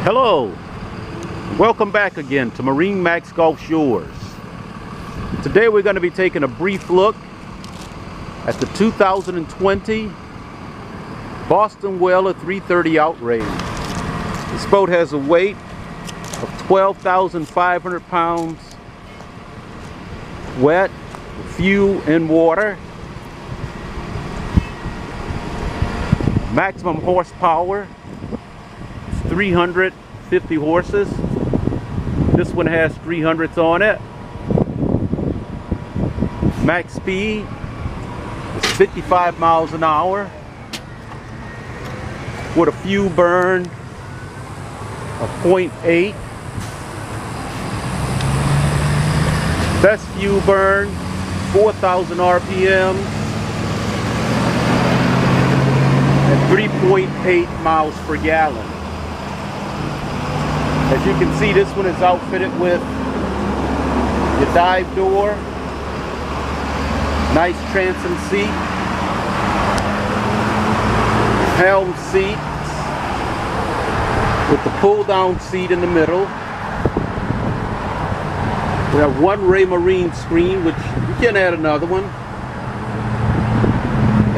Hello, welcome back again to MarineMax Gulf Shores. Today we're going to be taking a brief look at the 2020 Boston Whaler 330 Outrage. This boat has a weight of 12,500 pounds, wet, fuel and water. Maximum horsepower 350 horses. This one has 300s on it. Max speed is 55 miles an hour with a fuel burn of 0.8. Best fuel burn 4,000 RPM and 3.8 miles per gallon. As you can see, this one is outfitted with your dive door, nice transom seat, helm seats with the pull down seat in the middle. We have one Ray Marine screen, which you can add another one,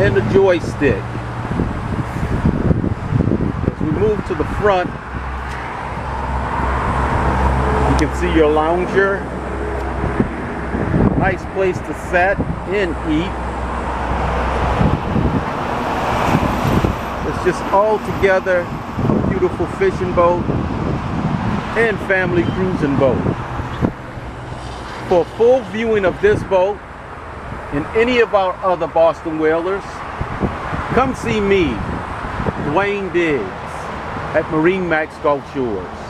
and the joystick. As we move to the front, you can see your lounger. Nice place to sit and eat. It's just all together a beautiful fishing boat and family cruising boat. For a full viewing of this boat and any of our other Boston Whalers, come see me, Dwayne Diggs, at MarineMax Gulf Shores.